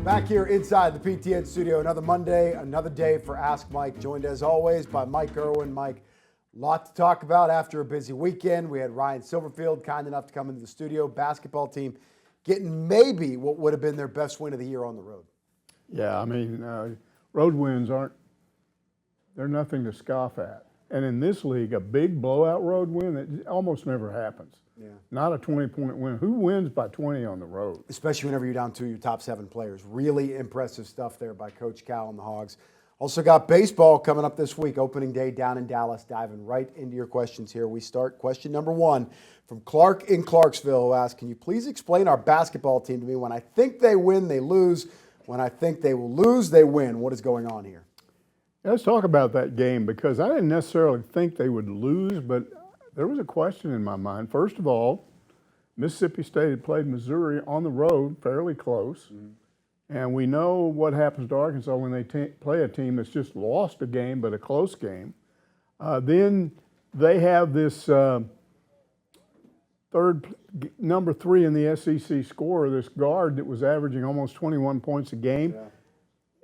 Back here inside the PTN studio, another Monday, another day for Ask Mike, joined as always by Mike Irwin. Mike, a lot to talk about after a busy weekend. We had Ryan Silverfield kind enough to come into the studio, basketball team getting maybe what would have been their best win of the year on the road. Yeah, I mean, road wins they're nothing to scoff at. And in this league, a big blowout road win, it almost never happens. Yeah. Not a 20-point win. Who wins by 20 on the road? Especially whenever you're down to your top 7 players. Really impressive stuff there by Coach Cal and the Hogs. Also got baseball coming up this week, opening day down in Dallas. Diving right into your questions here. We start question number 1 from Clark in Clarksville, who asks, can you please explain our basketball team to me? When I think they win, they lose. When I think they will lose, they win. What is going on here? Let's talk about that game, because I didn't necessarily think they would lose, but there was a question in my mind. First of all, Mississippi State had played Missouri on the road, fairly close. And we know what happens to Arkansas when they play a team that's just lost a game, but a close game. Then they have this number 3 in the SEC scorer, this guard that was averaging almost 21 points a game. Yeah.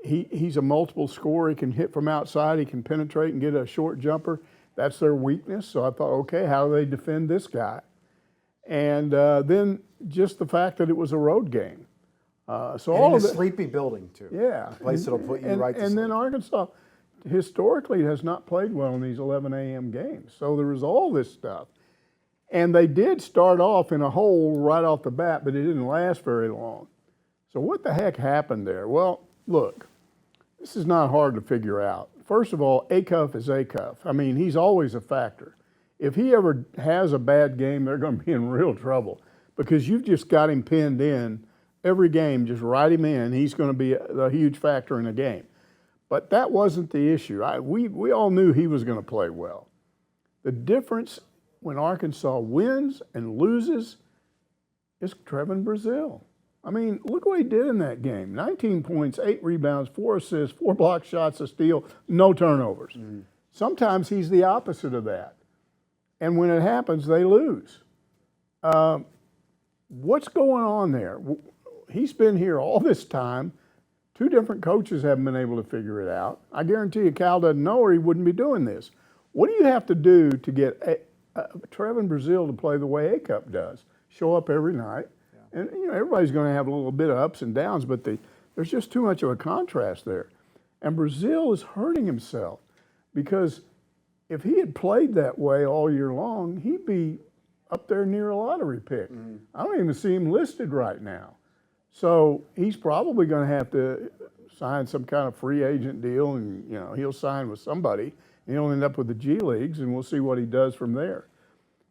He's a multiple scorer. He can hit from outside. He can penetrate and get a short jumper. That's their weakness. So I thought, okay, how do they defend this guy? And then just the fact that it was a road game. So and all in of a it, sleepy building too. yeah, A place that'll put you right to and sleep. then Arkansas historically has not played well in these 11 a.m. games. So there was all this stuff. And they did start off in a hole right off the bat, but it didn't last very long. So what the heck happened there? Well, look, this is not hard to figure out. First of all, Acuff is Acuff. I mean, he's always a factor. If he ever has a bad game, they're going to be in real trouble, because you've just got him pinned in every game. Just write him in. He's going to be a huge factor in a game. But that wasn't the issue. We all knew he was going to play well. The difference when Arkansas wins and loses is Trevin Brazile. I mean, look what he did in that game. 19 points, 8 rebounds, 4 assists, 4 block shots, a steal, no turnovers. Sometimes he's the opposite of that. And when it happens, they lose. What's going on there? He's been here all this time. 2 different coaches haven't been able to figure it out. I guarantee you Cal doesn't know, or he wouldn't be doing this. What do you have to do to get Trevin Brazile to play the way Acuff does? Show up every night. And you know, everybody's going to have a little bit of ups and downs, but there's just too much of a contrast there. And Brazile is hurting himself, because if he had played that way all year long, he'd be up there near a lottery pick. I don't even see him listed right now. So he's probably going to have to sign some kind of free agent deal, and you know, he'll sign with somebody, and he'll end up with the G Leagues, and we'll see what he does from there.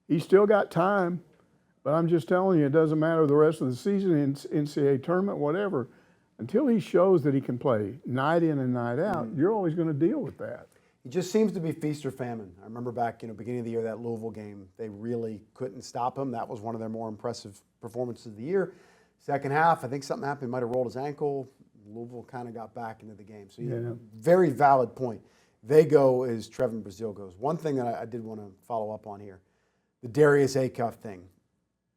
He's still got time. But I'm just telling you, it doesn't matter the rest of the season, in NCAA tournament, whatever. Until he shows that he can play night in and night out, you're always going to deal with that. He just seems to be feast or famine. I remember back, beginning of the year, that Louisville game, they really couldn't stop him. That was one of their more impressive performances of the year. Second half, I think something happened. He might have rolled his ankle. Louisville kind of got back into the game. So, very valid point. They go as Trevin Brazile goes. One thing that I did want to follow up on here, the Darius Acuff thing.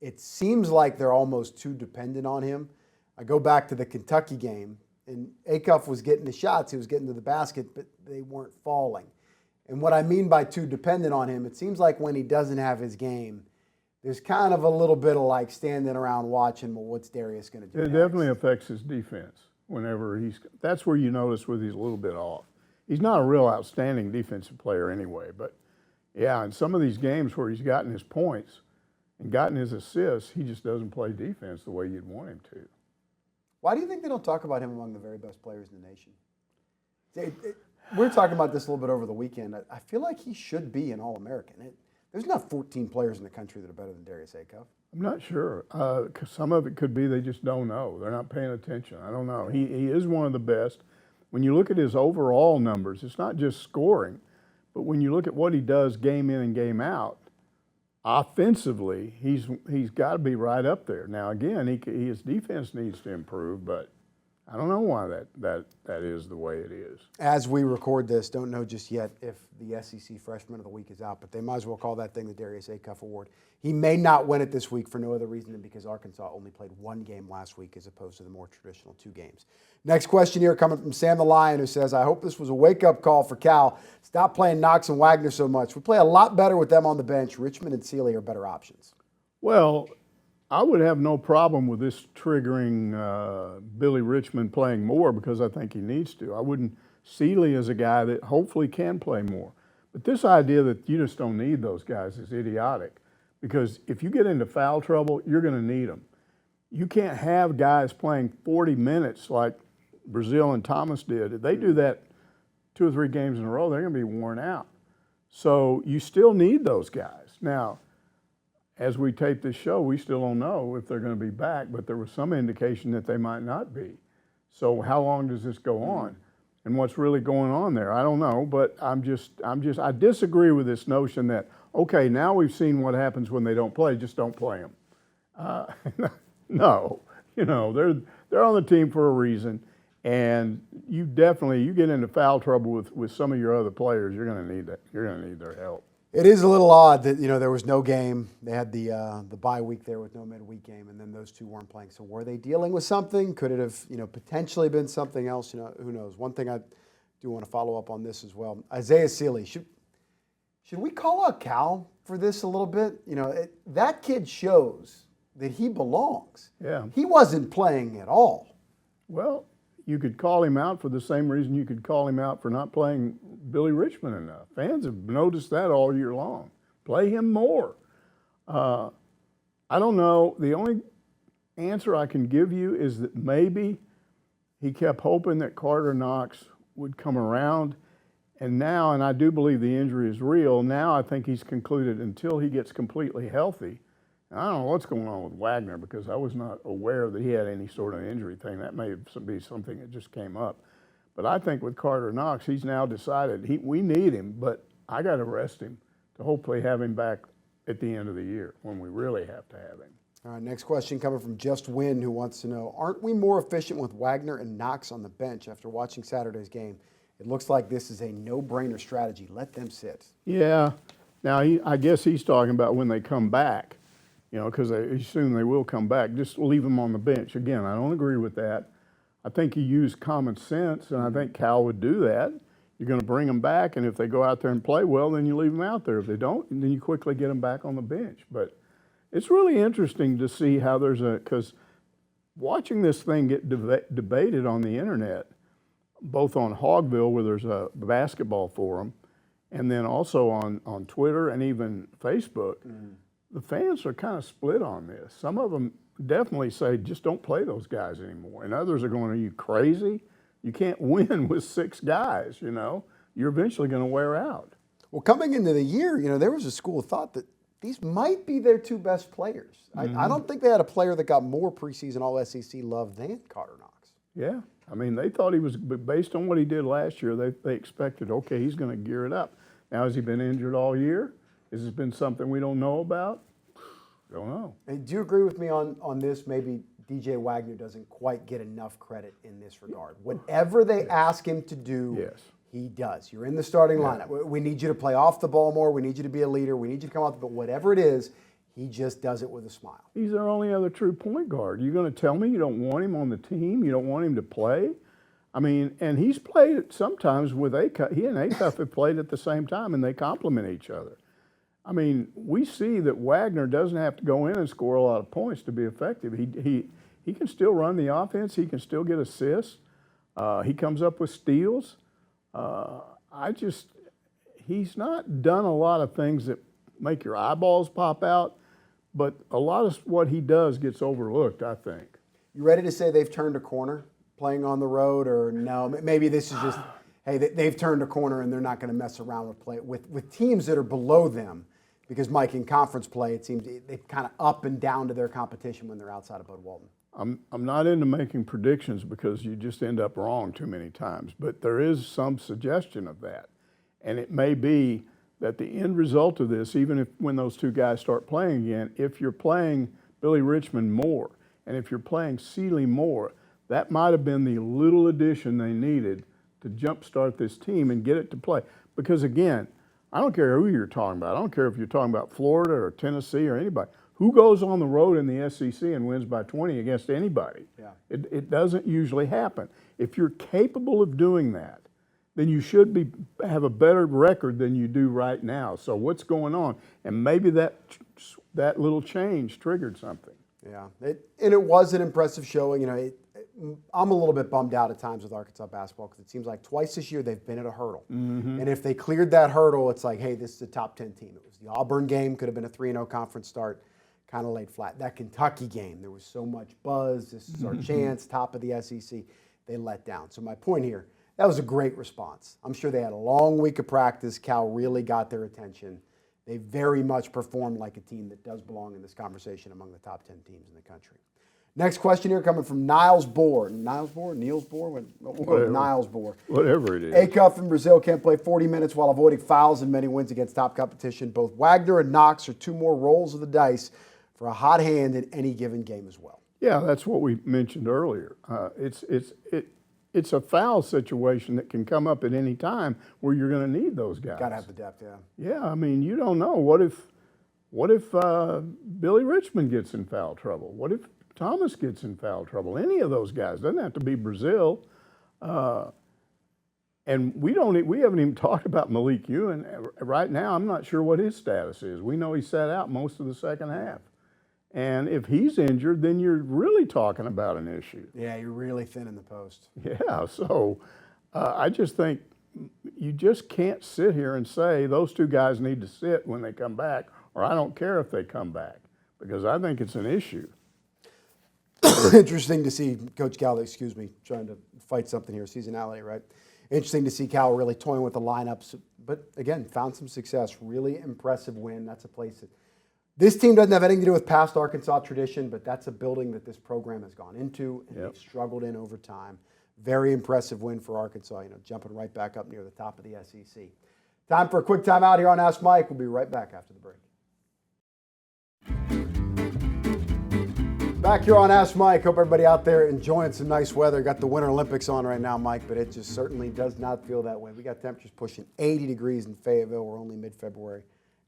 It seems like they're almost too dependent on him. I go back to the Kentucky game, and Acuff was getting the shots. He was getting to the basket, but they weren't falling. And what I mean by too dependent on him, it seems like when he doesn't have his game, there's kind of a little bit of like standing around watching, well, what's Darius going to do It next? definitely affects his defense whenever that's where you notice where he's a little bit off. He's not a real outstanding defensive player anyway, but yeah, in some of these games where he's gotten his points and gotten his assists, he just doesn't play defense the way you'd want him to. Why do you think they don't talk about him among the very best players in the nation? We were talking about this a little bit over the weekend. I feel like he should be an All-American. There's not 14 players in the country that are better than Darius Acuff. I'm not sure. 'Cause some of it could be they just don't know. They're not paying attention. I don't know. He is one of the best. When you look at his overall numbers, it's not just scoring, but when you look at what he does game in and game out, offensively, he's got to be right up there. Now, again, his defense needs to improve, but I don't know why that is the way it is. As we record this, don't know just yet if the SEC Freshman of the Week is out, but they might as well call that thing the Darius Acuff Award. He may not win it this week for no other reason than because Arkansas only played one game last week as opposed to the more traditional 2 games. Next question here coming from Sam the Lion, who says, I hope this was a wake-up call for Cal. Stop playing Knox and Wagner so much. We play a lot better with them on the bench. Richmond and Sealy are better options. Well, I would have no problem with this triggering Billy Richmond playing more because I think he needs to. I wouldn't. Sealy is a guy that hopefully can play more. But this idea that you just don't need those guys is idiotic because if you get into foul trouble, you're going to need them. You can't have guys playing 40 minutes like Brazil and Thomas did. If they do that 2 or 3 games in a row, they're going to be worn out. So you still need those guys. Now, as we tape this show, we still don't know if they're going to be back, but there was some indication that they might not be. So how long does this go on? And what's really going on there? I don't know, but I disagree with this notion that, okay, now we've seen what happens when they don't play, just don't play them. No, they're on the team for a reason, and you get into foul trouble with some of your other players, you're going to need that. You're going to need their help. It is a little odd that, there was no game. They had the bye week there with no midweek game, and then those 2 weren't playing. So were they dealing with something? Could it have, potentially been something else? Who knows? One thing I do want to follow up on this as well. Isaiah Sealy, should we call out Cal for this a little bit? That kid shows that he belongs. Yeah. He wasn't playing at all. Well, you could call him out for the same reason you could call him out for not playing Billy Richmond enough. Fans have noticed that all year long. Play him more. I don't know. The only answer I can give you is that maybe he kept hoping that Karter Knox would come around. And now, and I do believe the injury is real, now I think he's concluded until he gets completely healthy. I don't know what's going on with Wagner because I was not aware that he had any sort of injury thing. That may be something that just came up. But I think with Karter Knox, he's now decided we need him, but I got to rest him to hopefully have him back at the end of the year when we really have to have him. All right, next question coming from Just Win, who wants to know, aren't we more efficient with Wagner and Knox on the bench after watching Saturday's game? It looks like this is a no-brainer strategy. Let them sit. Yeah. Now, I guess he's talking about when they come back. Because I assume they will come back. Just leave them on the bench. Again, I don't agree with that. I think you use common sense, and I think Cal would do that. You're going to bring them back, and if they go out there and play well, then you leave them out there. If they don't, then you quickly get them back on the bench. But it's really interesting to see how because watching this thing get debated on the internet, both on Hogville, where there's a basketball forum, and then also on Twitter and even Facebook, the fans are kind of split on this. Some of them definitely say, just don't play those guys anymore. And others are going, are you crazy? You can't win with 6 guys, You're eventually going to wear out. Well, coming into the year, there was a school of thought that these might be their 2 best players. I don't think they had a player that got more preseason All-SEC love than Karter Knox. Yeah. I mean, they thought he was, based on what he did last year, they expected, okay, he's going to gear it up. Now, has he been injured all year? Has this been something we don't know about? Don't know. And do you agree with me on this? Maybe DJ Wagner doesn't quite get enough credit in this regard. Whatever they ask him to do, he does. You're in the starting lineup. We need you to play off the ball more. We need you to be a leader. We need you to come out. But whatever it is, he just does it with a smile. He's our only other true point guard. You're going to tell me you don't want him on the team? You don't want him to play? I mean, and he's played sometimes with Acuff. He and Acuff have played at the same time, and they complement each other. I mean, we see that Wagner doesn't have to go in and score a lot of points to be effective. He can still run the offense. He can still get assists. He comes up with steals. He's not done a lot of things that make your eyeballs pop out, but a lot of what he does gets overlooked, I think. You ready to say they've turned a corner playing on the road, or no? Maybe this is just, hey, they've turned a corner and they're not going to mess around with teams that are below them. Because, Mike, in conference play, it seems they kind of up and down to their competition when they're outside of Bud Walton. I'm not into making predictions because you just end up wrong too many times, but there is some suggestion of that. And it may be that the end result of this, even if when those 2 guys start playing again, if you're playing Billy Richmond more and if you're playing Sealy more, that might have been the little addition they needed to jumpstart this team and get it to play. Because again, I don't care who you're talking about. I don't care if you're talking about Florida or Tennessee or anybody. Who goes on the road in the SEC and wins by 20 against anybody? Yeah. It doesn't usually happen. If you're capable of doing that, then you should have a better record than you do right now. So what's going on? And maybe that little change triggered something. Yeah, and it was an impressive showing. You know, I'm a little bit bummed out at times with Arkansas basketball because it seems like twice this year they've been at a hurdle. And if they cleared that hurdle, it's like, hey, this is a top 10 team. It was the Auburn game, could have been a 3-0 conference start, kind of laid flat. That Kentucky game, there was so much buzz. This is our chance, top of the SEC. They let down. So my point here, that was a great response. I'm sure they had a long week of practice. Cal really got their attention. They very much performed like a team that does belong in this conversation among the top 10 teams in the country. Next question here coming from Niles Bohr. Niles Bohr? We'll go with Niles Bohr. Whatever it is. Acuff in Brazil can't play 40 minutes while avoiding fouls and many wins against top competition. Both Wagner and Knox are two more rolls of the dice for a hot hand in any given game as well. Yeah, that's what we mentioned earlier. It's a foul situation that can come up at any time where you're going to need those guys. Got to have the depth, yeah. Yeah, I mean, you don't know. What if Billy Richmond gets in foul trouble? What if Thomas gets in foul trouble? Any of those guys. Doesn't have to be Brazil. And we haven't even talked about Malik Ewan. Right now, I'm not sure what his status is. We know he sat out most of the second half. And if he's injured, then you're really talking about an issue. Yeah, you're really thin in the post. Yeah, so I just think you just can't sit here and say those two guys need to sit when they come back, or I don't care if they come back, because I think it's an issue. Interesting to see Coach Cal, trying to fight something here, seasonality, right? Interesting to see Cal really toying with the lineups, but again, found some success. Really impressive win. That's a place that this team doesn't have anything to do with past Arkansas tradition, but that's a building that this program has gone into and they've struggled in over time. Very impressive win for Arkansas, jumping right back up near the top of the SEC. Time for a quick timeout here on Ask Mike. We'll be right back after the break. Back here on Ask Mike. Hope everybody out there enjoying some nice weather. Got the Winter Olympics on right now, Mike, but it just certainly does not feel that way. We got temperatures pushing 80 degrees in Fayetteville. We're only mid-February.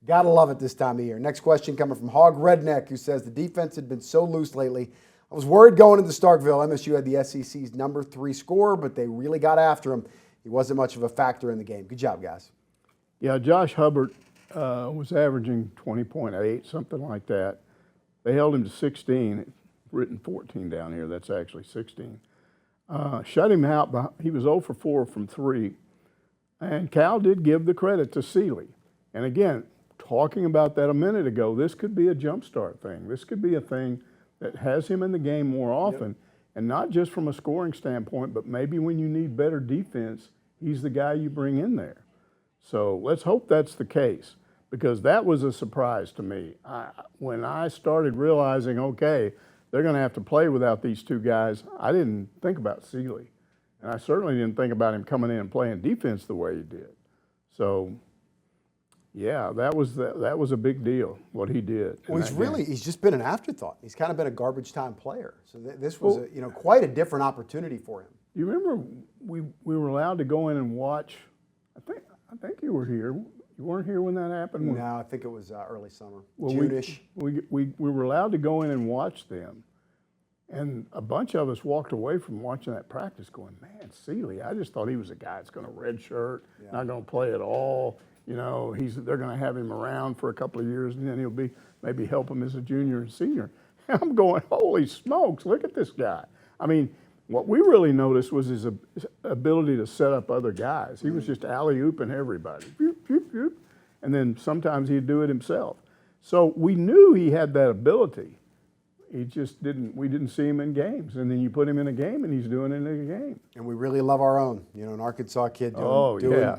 Gotta love it this time of year. Next question coming from Hog Redneck, who says the defense had been so loose lately. I was worried going into Starkville. MSU had the SEC's number 3 scorer, but they really got after him. He wasn't much of a factor in the game. Good job, guys. Yeah, Josh Hubbard was averaging 20.8, something like that. They held him to 16. It's written 14 down here. That's actually 16. Shut him out. He was 0 for 4 from 3. And Cal did give the credit to Seeley. And again, talking about that a minute ago, this could be a jumpstart thing. This could be a thing that has him in the game more often, and not just from a scoring standpoint, but maybe when you need better defense, he's the guy you bring in there. So let's hope that's the case, because that was a surprise to me. When I started realizing, okay, they're going to have to play without these two guys, I didn't think about Seeley. And I certainly didn't think about him coming in and playing defense the way he did. So yeah, that was a big deal, what he did. Well, he's just been an afterthought. He's kind of been a garbage time player. So this was quite a different opportunity for him. You remember we were allowed to go in and watch, I think you were here. You weren't here when that happened? No, I think it was early summer, June-ish. We were allowed to go in and watch them. And a bunch of us walked away from watching that practice going, man, Seeley, I just thought he was a guy that's going to redshirt, not going to play at all. They're going to have him around for a couple of years, and then he'll maybe help him as a junior and senior. And I'm going, holy smokes, look at this guy. I mean, what we really noticed was his ability to set up other guys. He was just alley-ooping everybody. Boop, boop, boop. And then sometimes he'd do it himself. So we knew he had that ability. We didn't see him in games. And then you put him in a game, and he's doing it in a game. And we really love our own, an Arkansas kid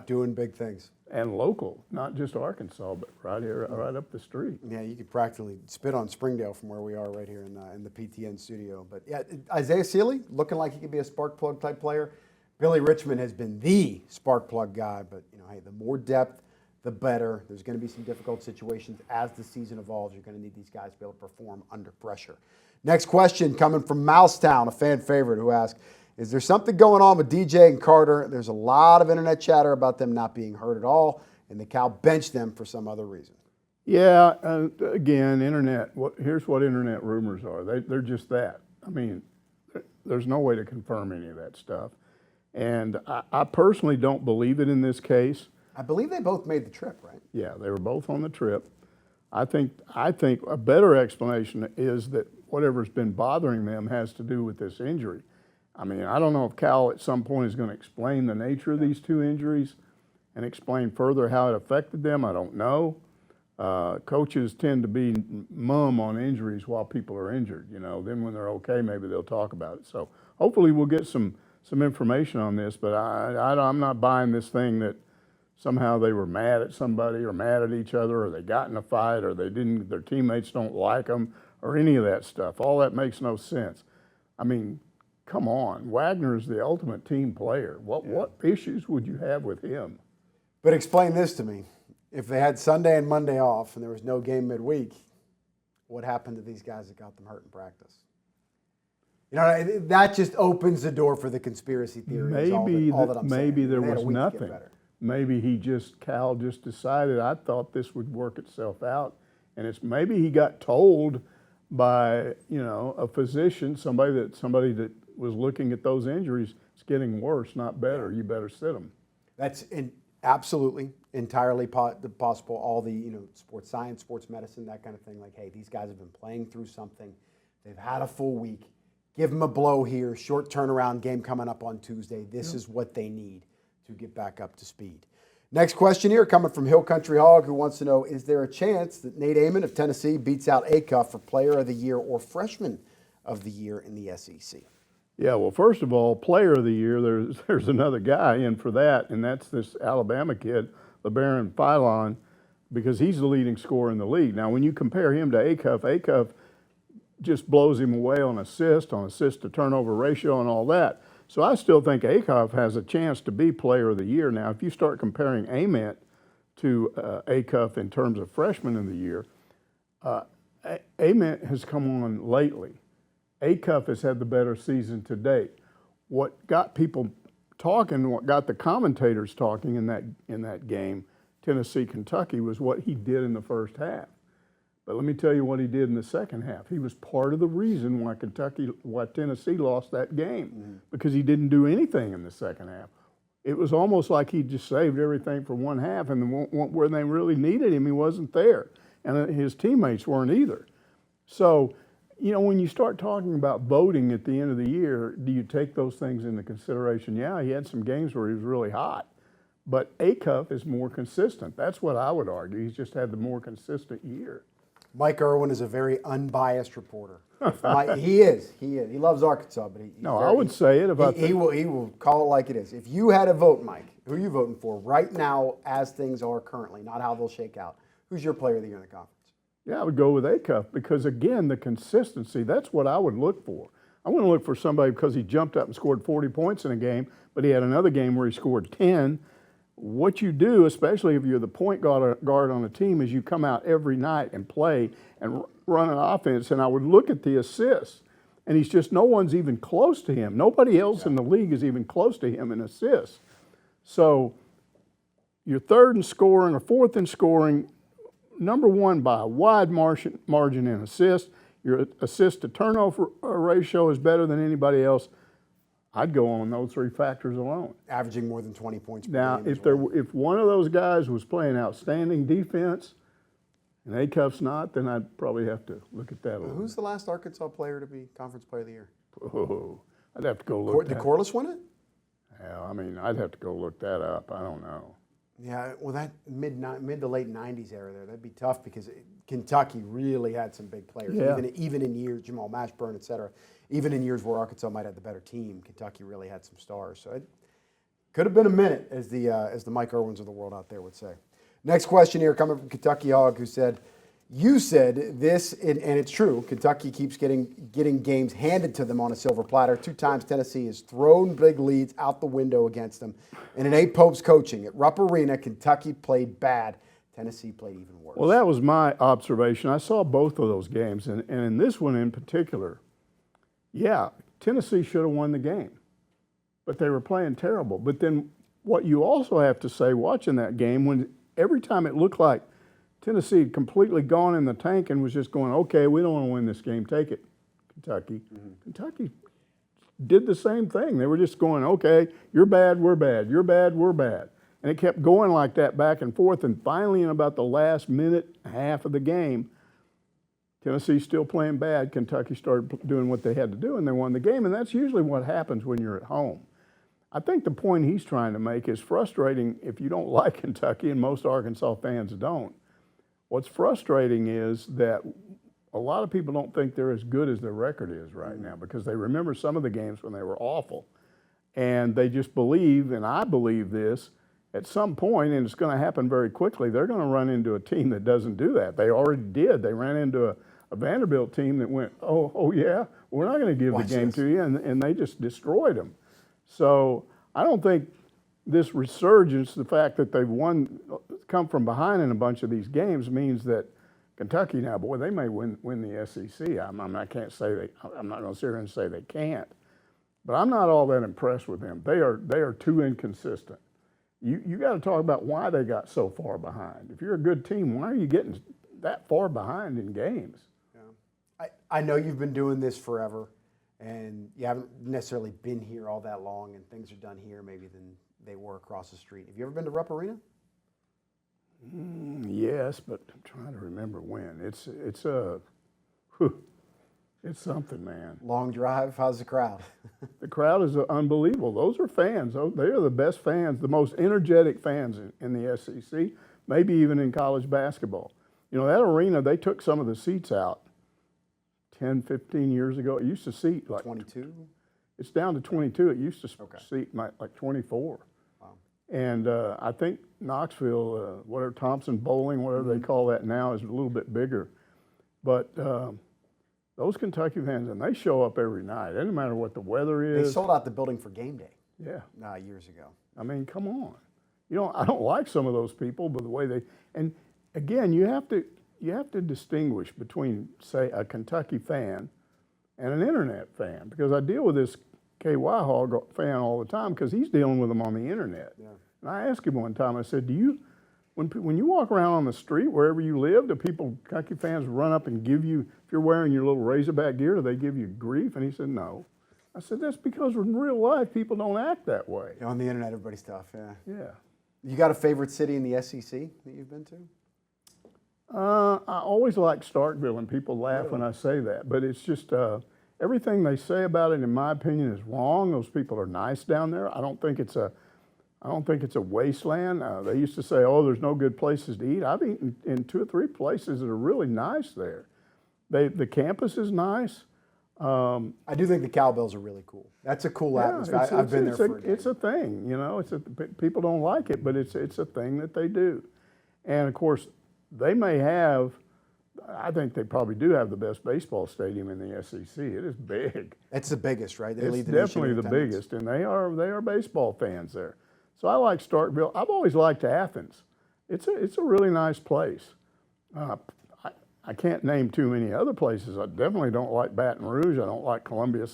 doing big things. And local, not just Arkansas, but right here, right up the street. Yeah, you could practically spit on Springdale from where we are right here in the PTN studio. But yeah, Isaiah Seeley, looking like he could be a spark plug type player. Billy Richmond has been the spark plug guy, but hey, the more depth, the better. There's going to be some difficult situations as the season evolves. You're going to need these guys to be able to perform under pressure. Next question coming from Mousetown, a fan favorite, who asked, is there something going on with DJ and Karter? There's a lot of internet chatter about them not being hurt at all, and the Cal benched them for some other reason. Yeah, again, internet. Here's what internet rumors are. They're just that. I mean, there's no way to confirm any of that stuff. And I personally don't believe it in this case. I believe they both made the trip, right? Yeah, they were both on the trip. I think a better explanation is that whatever's been bothering them has to do with this injury. I mean, I don't know if Cal at some point is going to explain the nature of these two injuries and explain further how it affected them. I don't know. Coaches tend to be mum on injuries while people are injured. You know, then when they're okay, maybe they'll talk about it. So hopefully we'll get some information on this. But I'm not buying this thing that somehow they were mad at somebody or mad at each other, or they got in a fight, or their teammates don't like them, or any of that stuff. All that makes no sense. I mean, come on, Wagner is the ultimate team player. What issues would you have with him? But explain this to me. If they had Sunday and Monday off and there was no game midweek, what happened to these guys that got them hurt in practice? You know, that just opens the door for the conspiracy theories. Maybe there was nothing. Maybe Cal just decided, I thought this would work itself out. And maybe he got told by, a physician, somebody that was looking at those injuries, it's getting worse, not better. You better sit them. That's absolutely entirely possible. All the, sports science, sports medicine, that kind of thing. Like, hey, these guys have been playing through something. They've had a full week. Give them a blow here. Short turnaround game coming up on Tuesday. This is what they need to get back up to speed. Next question here coming from Hill Country Hog, who wants to know, is there a chance that Nate Amon of Tennessee beats out Acuff for Player of the Year or Freshman of the Year in the SEC? Yeah, well, first of all, Player of the Year, there's another guy in for that, and that's this Alabama kid, LeBaron Philon, because he's the leading scorer in the league. Now, when you compare him to Acuff just blows him away on assist to turnover ratio and all that. So I still think Acuff has a chance to be Player of the Year. Now, if you start comparing Ament to Acuff in terms of Freshman of the Year, Ament has come on lately. Acuff has had the better season to date. What got people talking, what got the commentators talking in that game, Tennessee-Kentucky, was what he did in the first half. But let me tell you what he did in the second half. He was part of the reason why Tennessee lost that game, because he didn't do anything in the second half. It was almost like he just saved everything for one half, and where they really needed him, he wasn't there. And his teammates weren't either. So, when you start talking about voting at the end of the year, do you take those things into consideration? Yeah, he had some games where he was really hot. But Acuff is more consistent. That's what I would argue. He's just had the more consistent year. Mike Irwin is a very unbiased reporter. He is. He loves Arkansas, but I would say it. He will call it like it is. If you had a vote, Mike, who are you voting for right now as things are currently, not how they'll shake out? Who's your Player of the Year in the conference? Yeah, I would go with Acuff because, again, the consistency, that's what I would look for. I wouldn't look for somebody because he jumped up and scored 40 points in a game, but he had another game where he scored 10. What you do, especially if you're the point guard on a team, is you come out every night and play and run an offense. And I would look at the assists, and he's just, no one's even close to him. Nobody else in the league is even close to him in assists. So you're third in scoring or fourth in scoring, number one by a wide margin in assists. Your assist to turnover ratio is better than anybody else. I'd go on those three factors alone. Averaging more than 20 points per now, game. If one of those guys was playing outstanding defense and Acuff's not, then I'd probably have to look at that a little. Who's the last Arkansas player to be Conference Player of the Year? Oh, I'd have to go look. Did Corliss win it? Yeah, I mean, I'd have to go look that up. I don't know. Yeah, well, that mid to late 90s era there, that'd be tough because Kentucky really had some big players. Yeah. Even in years, Jamal Mashburn, et cetera, even in years where Arkansas might have the better team, Kentucky really had some stars. So it could have been a minute, as the Mike Irwins of the world out there would say. Next question here coming from Kentucky Hog, who said, you said this, and it's true, Kentucky keeps getting games handed to them on a silver platter. 2 times Tennessee has thrown big leads out the window against them. And in Nate Pope's coaching, at Rupp Arena, Kentucky played bad. Tennessee played even worse. Well, that was my observation. I saw both of those games, and in this one in particular, yeah, Tennessee should have won the game, but they were playing terrible. But then what you also have to say, watching that game, when every time it looked like Tennessee had completely gone in the tank and was just going, okay, we don't want to win this game, take it, Kentucky. Kentucky did the same thing. They were just going, okay, you're bad, we're bad, you're bad, we're bad. And it kept going like that back and forth, and finally in about the last minute and a half of the game, Tennessee's still playing bad. Kentucky started doing what they had to do, and they won the game, and that's usually what happens when you're at home. I think the point he's trying to make is frustrating if you don't like Kentucky, and most Arkansas fans don't. What's frustrating is that a lot of people don't think they're as good as their record is right now because they remember some of the games when they were awful. And they just believe, and I believe this, at some point, and it's going to happen very quickly, they're going to run into a team that doesn't do that. They already did. They ran into a Vanderbilt team that went, oh yeah, we're not going to give the game to you, and they just destroyed them. So I don't think this resurgence, the fact that they've come from behind in a bunch of these games, means that Kentucky now, boy, they may win the SEC. I can't say I'm not going to sit here and say they can't, but I'm not all that impressed with them. They are too inconsistent. You got to talk about why they got so far behind. If you're a good team, why are you getting that far behind in games? Yeah. I know you've been doing this forever, and you haven't necessarily been here all that long, and things are done here maybe than they were across the street. Have you ever been to Rupp Arena? Yes, but I'm trying to remember when. It's something, man. Long drive. How's the crowd? The crowd is unbelievable. Those are fans. They are the best fans, the most energetic fans in the SEC, maybe even in college basketball. You know, that arena, they took some of the seats out 10, 15 years ago. It used to seat like 22? It's down to 22. It used to seat like 24. Wow. And I think Knoxville, whatever, Thompson Bowling, whatever they call that now, is a little bit bigger. But those Kentucky fans, and they show up every night. It doesn't matter what the weather is. They sold out the building for game day. Yeah. Years ago. I mean, come on. You know, I don't like some of those people, but the way they, and again, you have to distinguish between, say, a Kentucky fan and an internet fan, because I deal with this KY Hog fan all the time because he's dealing with them on the internet. Yeah. And I asked him one time, I said, when you walk around on the street, wherever you live, do Kentucky fans run up and give you, if you're wearing your little Razorback gear, do they give you grief? And he said, no. I said, that's because in real life, people don't act that way. On the internet, everybody's tough, yeah. Yeah. You got a favorite city in the SEC that you've been to? I always like Starkville, and people laugh when I say that, but it's just everything they say about it, in my opinion, is wrong. Those people are nice down there. I don't think it's a wasteland. They used to say, oh, there's no good places to eat. I've eaten in 2 or 3 places that are really nice there. The campus is nice. I do think the cowbells are really cool. That's a cool atmosphere. I've been there for a game. It's a thing, you know. People don't like it, but it's a thing that they do. And of course, they may have. I think they probably do have the best baseball stadium in the SEC. It is big. It's the biggest, right? It's definitely the biggest, and they are baseball fans there. So I like Starkville. I've always liked Athens. It's a really nice place. I can't name too many other places. I definitely don't like Baton Rouge. I don't like Columbia,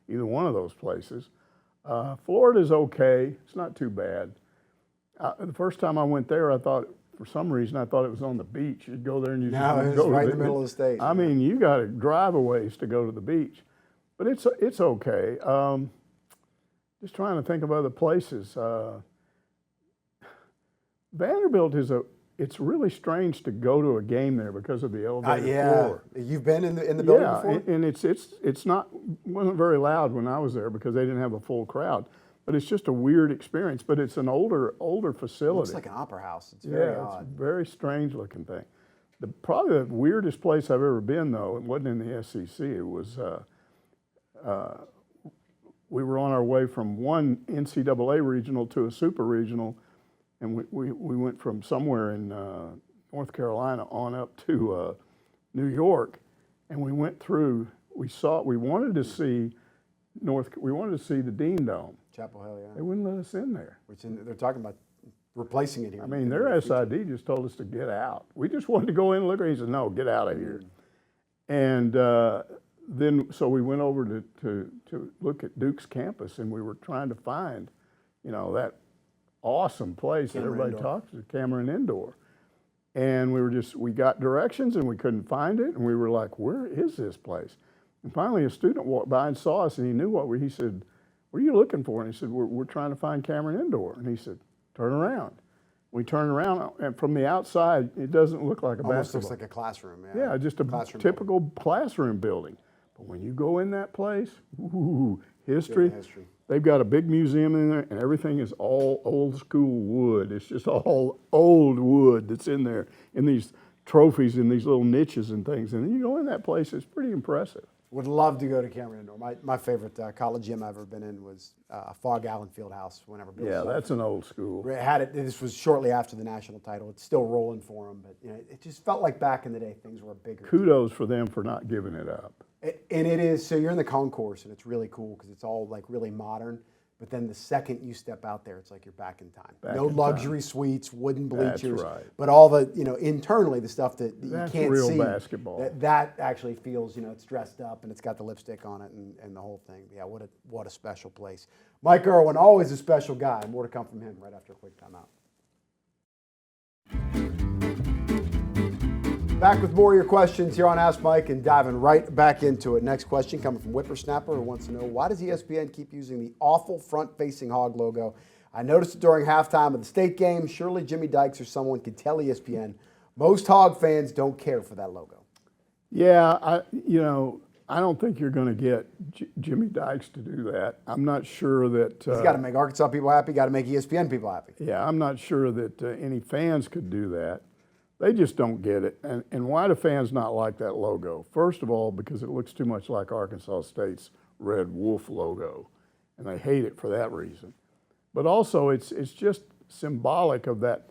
either one of those places. Florida's okay. It's not too bad. The first time I went there, I thought, for some reason, I thought it was on the beach. You'd go there and you just go right in the middle of the state. I mean, you got to drive a ways to go to the beach, but it's okay. Just trying to think of other places. Vanderbilt it's really strange to go to a game there because of the elevated floor. You've been in the building before? And wasn't very loud when I was there because they didn't have a full crowd. But it's just a weird experience. But it's an older facility. It looks like an opera house. It's very odd. It's a very strange looking thing. Probably the weirdest place I've ever been, though, it wasn't in the SEC. It was we were on our way from one NCAA regional to a super regional, and we went from somewhere in North Carolina on up to New York, and we went through. We wanted to see the Dean Dome. Chapel Hill, yeah. They wouldn't let us in there. They're talking about replacing it here. I mean, their SID just told us to get out. We just wanted to go in and look at it. He said, no, get out of here. And then, so we went over to look at Duke's campus, and we were trying to find, you know, that awesome place that everybody talks to, Cameron Indoor. And we got directions and we couldn't find it. And we were like, where is this place? And finally a student walked by and saw us, and he knew he said, what are you looking for? And he said, we're trying to find Cameron Indoor. And he said, turn around. We turned around, and from the outside, it doesn't look like a Almost basketball. looks like a classroom. Yeah, just a typical classroom building. But when you go in that place, ooh, history. They've got a big museum in there, and everything is all old school wood. It's just all old wood that's in there, in these trophies in these little niches and things. And then you go in that place, it's pretty impressive. Would love to go to Cameron Indoor. My favorite college gym I've ever been in was Fog Allen Fieldhouse. Whenever Bill Yeah, that's an old school. This was shortly after the national title. It's still rolling for them, but you know, it just felt like back in the day things were bigger. Kudos for them for not giving it up. And it is, so you're in the concourse, and it's really cool because it's all like really modern. But then the second you step out there, it's like you're back in time. No luxury suites, wooden bleachers, right. But all the, you know, internally the stuff that you That's can't real see. basketball. That actually feels, you know, it's dressed up and it's got the lipstick on it and the whole thing. Yeah, what a special place. Mike Irwin, always a special guy. More to come from him right after a quick timeout. Back with more of your questions here on Ask Mike and diving right back into it. Next question coming from Whippersnapper, who wants to know, why does ESPN keep using the awful front-facing Hog logo? I noticed it during halftime of the state game. Surely Jimmy Dykes or someone could tell ESPN. Most Hog fans don't care for that logo. Yeah, I don't think you're going to get Jimmy Dykes to do that. I'm not sure that... He's got to make Arkansas people happy, got to make ESPN people happy. Yeah, I'm not sure that any fans could do that. They just don't get it. And why do fans not like that logo? First of all, because it looks too much like Arkansas State's Red Wolf logo, and they hate it for that reason. But also, it's just symbolic of that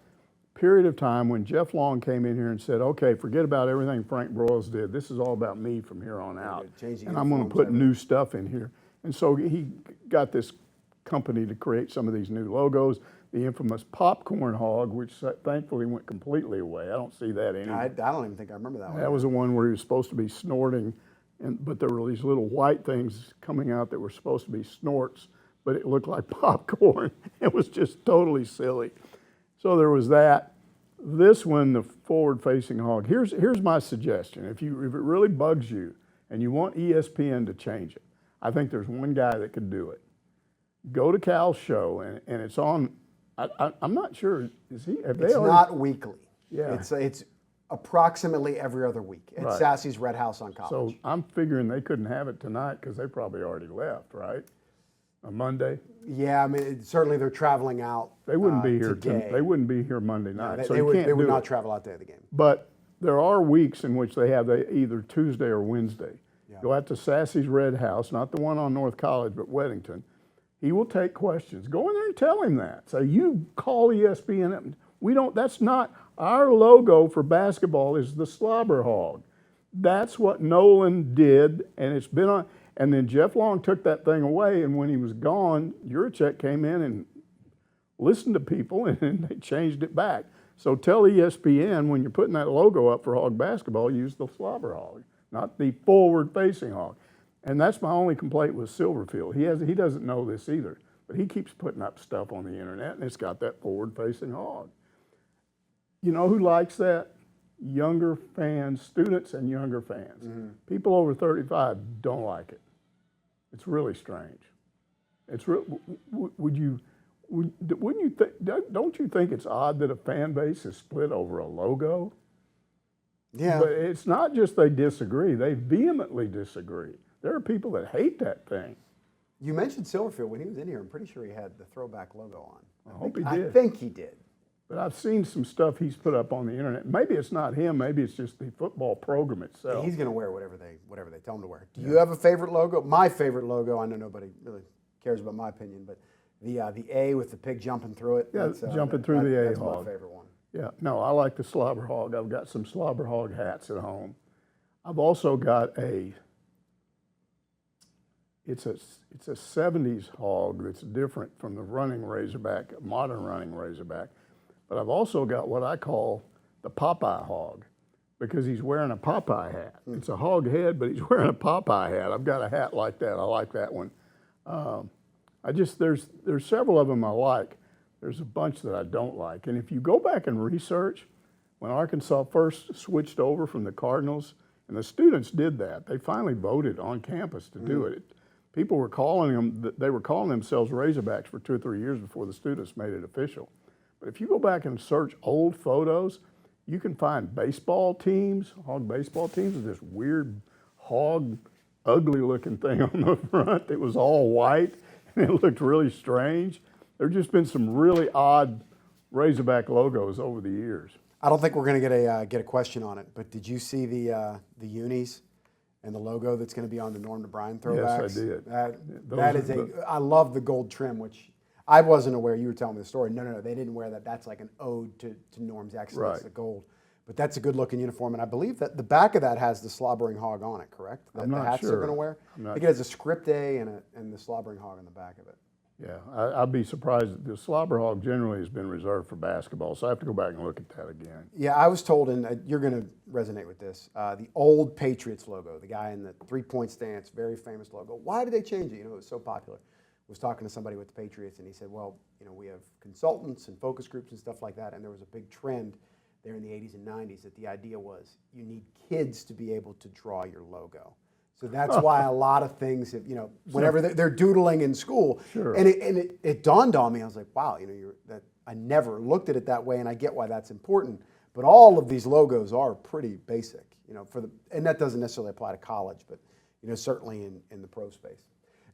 period of time when Jeff Long came in here and said, okay, forget about everything Frank Broyles did. This is all about me from here on out. And I'm going to put new stuff in here. And so he got this company to create some of these new logos. The infamous popcorn hog, which thankfully went completely away. I don't see that anymore. I don't even think I remember that one. That was the one where he was supposed to be snorting, but there were these little white things coming out that were supposed to be snorts, but it looked like popcorn. It was just totally silly. So there was that. This one, the forward-facing hog. Here's my suggestion. If it really bugs you and you want ESPN to change it, I think there's one guy that could do it. Go to Cal's show, and it's on. I'm not sure. It's not weekly. Yeah. It's approximately every other week at Sassy's Red House on College. So I'm figuring they couldn't have it tonight because they probably already left, right? On Monday. Yeah, I mean certainly they're traveling out. They wouldn't be here. Today. They wouldn't be here Monday night. No, so they would not it. travel out there the game. But there are weeks in which they have either Tuesday or Wednesday. Yeah. Go out to Sassy's Red House, not the one on North College, but Weddington. He will take questions. Go in there and tell him that. So you call ESPN up. That's not our logo for basketball is the slobber hog. That's what Nolan did, and it's been on. And then Jeff Long took that thing away, and when he was gone, Juracek came in and listened to people, and they changed it back. So tell ESPN when you're putting that logo up for Hog basketball, use the slobber hog, not the forward-facing hog. And that's my only complaint with Silverfield. He doesn't know this either, but he keeps putting up stuff on the internet, and it's got that forward-facing hog. You know who likes that? Younger fans, students and younger fans. Mm-hmm. People over 35 don't like it. It's really strange. It's wouldn't you don't you think it's odd that a fan base is split over a logo? Yeah. But it's not just they disagree; they vehemently disagree. There are people that hate that thing. You mentioned Silverfield when he was in here. I'm pretty sure he had the throwback logo on. I hope he did. I think he did. But I've seen some stuff he's put up on the internet. Maybe it's not him. Maybe it's just the football program itself. He's going to wear whatever they tell him to wear. Do you have a favorite logo? My favorite logo. I know nobody really cares about my opinion, but the A with the pig jumping through it. Yeah, jumping through the A that's hog. My favorite one. Yeah, no, I like the slobber hog. I've got some slobber hog hats at home. I've also got it's a 70s hog that's different from the running razorback, modern running razorback. but I've also got what I call the Popeye hog, because he's wearing a Popeye hat. It's a hog head, but he's wearing a Popeye hat. I've got a hat like that. I like that one. There's several of them I like. There's a bunch that I don't like. And if you go back and research, when Arkansas first switched over from the Cardinals, and the students did that, they finally voted on campus to do it. People were calling them, they were calling themselves Razorbacks for 2 or 3 years before the students made it official. But if you go back and search old photos, you can find baseball teams, hog baseball teams, with this weird hog, ugly looking thing on the front. It was all white and it looked really strange. There've just been some really odd Razorback logos over the years. I don't think we're going to get a question on it, but did you see the unis and the logo that's going to be on the Norm DeBryan throwbacks? Yes, I did. That is I love the gold trim, which I wasn't aware. You were telling me the story. No, they didn't wear that. That's like an ode to Norm's excellence, Right. the gold. But that's a good looking uniform, and I believe that the back of that has the slobbering hog on it, correct? I'm not the hats sure. they're going to wear? I think it has a script A and the slobbering hog on the back of it. Yeah, I'd be surprised. The slobber hog generally has been reserved for basketball, so I have to go back and look at that again. Yeah, I was told, and you're going to resonate with this, the old Patriots logo, the guy in the three-point stance, very famous logo. Why did they change it? It was so popular. I was talking to somebody with the Patriots, and he said, well, we have consultants and focus groups and stuff like that, and there was a big trend there in the 80s and 90s that the idea was you need kids to be able to draw your logo. So that's why a lot of things, whenever they're doodling in school, Sure. and it dawned on me. I was like, wow, I never looked at it that way, and I get why that's important. But all of these logos are pretty basic, and that doesn't necessarily apply to college, but certainly in the pro space.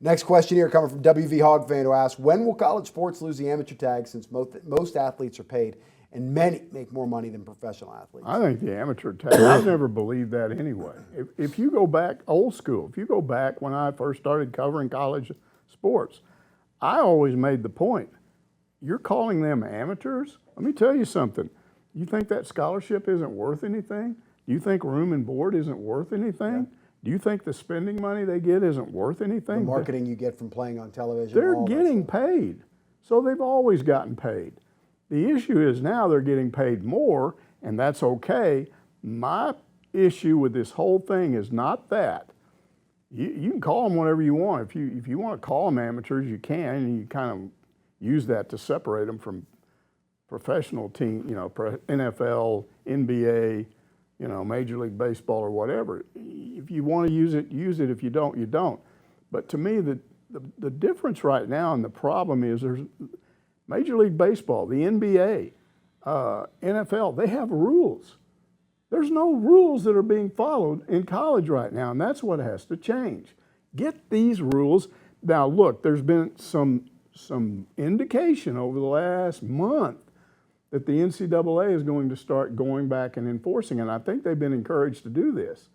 Next question here coming from WV Hog fan, who asks, when will college sports lose the amateur tag since most athletes are paid and many make more money than professional athletes? I think the amateur tag, I've never believed that anyway. If you go back old school, if you go back when I first started covering college sports, I always made the point, you're calling them amateurs? Let me tell you something. You think that scholarship isn't worth anything? Do you think room and board isn't worth anything? Yeah. Do you think the spending money they get isn't worth anything? The marketing you get from playing on television. They're getting paid. So they've always gotten paid. The issue is now they're getting paid more, and that's okay. My issue with this whole thing is not that. You can call them whatever you want. If you want to call them amateurs, you can, and you kind of use that to separate them from professional team, NFL, NBA, Major League Baseball or whatever. If you want to use it, use it. If you don't, you don't. But to me, the difference right now and the problem is there's Major League Baseball, the NBA, NFL, they have rules. There's no rules that are being followed in college right now, and that's what has to change. Get these rules. Now, look, there's been some indication over the last month that the NCAA is going to start going back and enforcing, and I think they've been encouraged to do this.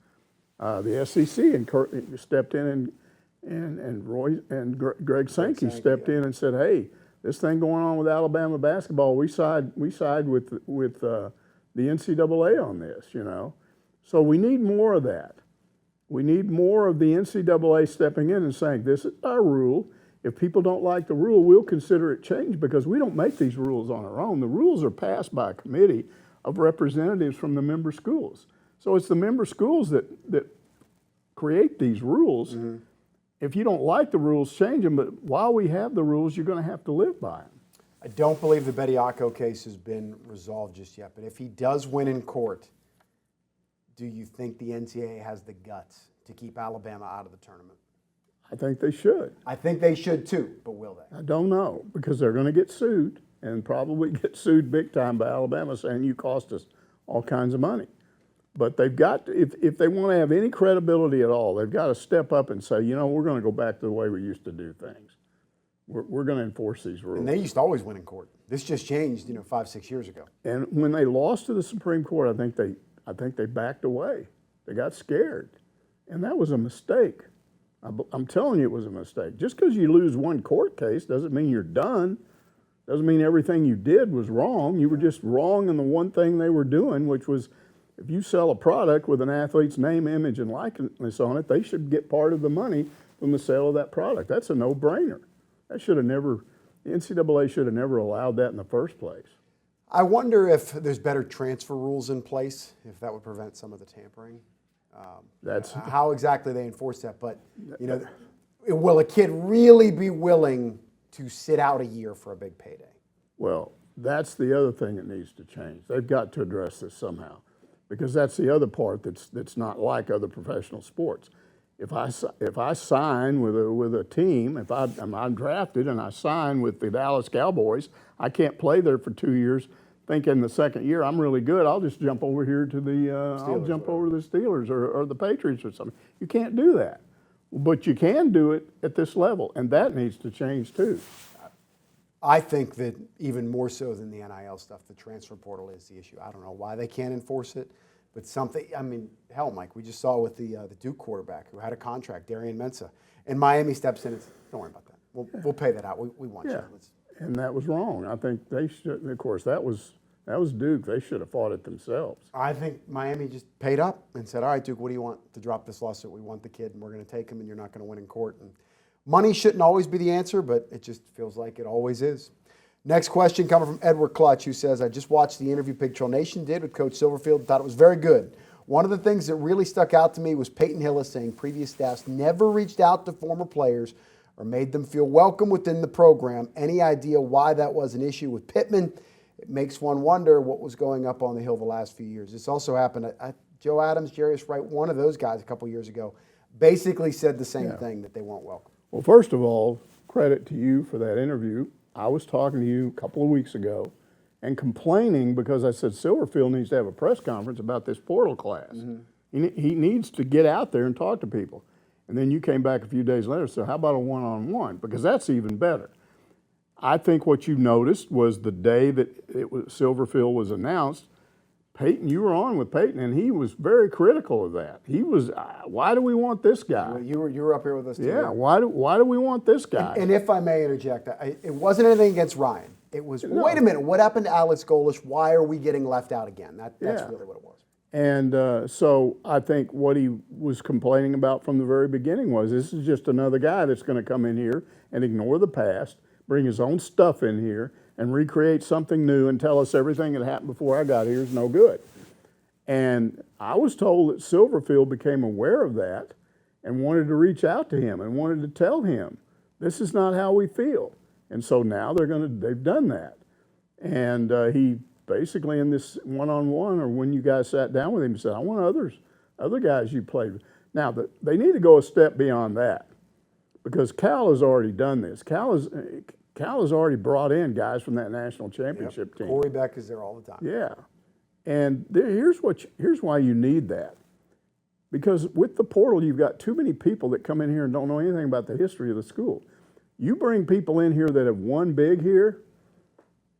The SEC stepped in, and Greg Sankey stepped in and said, "Hey, this thing going on with Alabama basketball, we side with the NCAA on this, So we need more of that. We need more of the NCAA stepping in and saying, this is our rule. If people don't like the rule, we'll consider it changed, because we don't make these rules on our own. The rules are passed by a committee of representatives from the member schools. So it's the member schools that create these rules. Mm-hmm. If you don't like the rules, change them. But while we have the rules, you're going to have to live by them. I don't believe the Bediako case has been resolved just yet. But if he does win in court, do you think the NCAA has the guts to keep Alabama out of the tournament? I think they should. I think they should too, but will they? I don't know, because they're going to get sued, and probably get sued big time by Alabama, saying you cost us all kinds of money. But they've got to, if they want to have any credibility at all, they've got to step up and say, we're going to go back to the way we used to do things. We're going to enforce these rules. And they used to always win in court. This just changed, 5-6 years ago. And when they lost to the Supreme Court, I think they backed away. They got scared, and that was a mistake. I'm telling you, it was a mistake. Just because you lose one court case doesn't mean you're done. Doesn't mean everything you did was wrong. You were just wrong in the one thing they were doing, which was, if you sell a product with an athlete's name, image, and likeness on it, they should get part of the money from the sale of that product. That's a no-brainer. The NCAA should have never allowed that in the first place. I wonder if there's better transfer rules in place, if that would prevent some of the tampering. That's How exactly they enforce that, but will a kid really be willing to sit out a year for a big payday? Well, that's the other thing that needs to change. They've got to address this somehow, because that's the other part that's not like other professional sports. If I sign with a team, if I'm drafted and I sign with the Dallas Cowboys, I can't play there for 2 years. Thinking the second year I'm really good, I'll just jump over here to the over to the Steelers or the Patriots or something. You can't do that, but you can do it at this level, and that needs to change too. I think that even more so than the NIL stuff, the transfer portal is the issue. I don't know why they can't enforce it, but something. I mean, hell, Mike, we just saw with the Duke quarterback who had a contract, Darian Mensah, and Miami steps in and says, "Don't worry about that. We'll pay that out. We want you." And that was wrong. I think they should. Of course, that was Duke. They should have fought it themselves. I think Miami just paid up and said, "All right, Duke, what do you want to drop this lawsuit? We want the kid, and we're going to take him, and you're not going to win in court." And money shouldn't always be the answer, but it just feels like it always is. Next question coming from Edward Clutch, who says, "I just watched the interview Big Trail Nation did with Coach Silverfield and thought it was very good. One of the things that really stuck out to me was Peyton Hillis saying previous staffs never reached out to former players or made them feel welcome within the program. Any idea why that was an issue with Pittman? It makes one wonder what was going up on the Hill the last few years." This also happened. Joe Adams, Jarius Wright, one of those guys a couple years ago, basically said the same thing, that they weren't welcome. Well, first of all, credit to you for that interview. I was talking to you a couple of weeks ago and complaining because I said Silverfield needs to have a press conference about this portal class. Mm-hmm. He needs to get out there and talk to people. And then you came back a few days later and said, how about a one-on-one? Because that's even better. I think what you noticed was the day that Silverfield was announced, Peyton, you were on with Peyton, and he was very critical of that. He was, why do we want this guy? You were up here with us too. Yeah, why do we want this guy? And if I may interject, it wasn't anything against Ryan. It was, wait a minute, what happened to Alex Golish? Why are we getting left out again? That's really what it was. And so I think what he was complaining about from the very beginning was this is just another guy that's going to come in here and ignore the past, bring his own stuff in here, and recreate something new and tell us everything that happened before I got here is no good. And I was told that Silverfield became aware of that and wanted to reach out to him and wanted to tell him, this is not how we feel. And so now they've done that. And he basically in this one-on-one, or when you guys sat down with him, said, I want other guys you played with. Now, they need to go a step beyond that because Cal has already done this. Cal has already brought in guys from that national championship team. Corey Beck is there all the time. Yeah. And here's why you need that. Because with the portal, you've got too many people that come in here and don't know anything about the history of the school. You bring people in here that have won big here,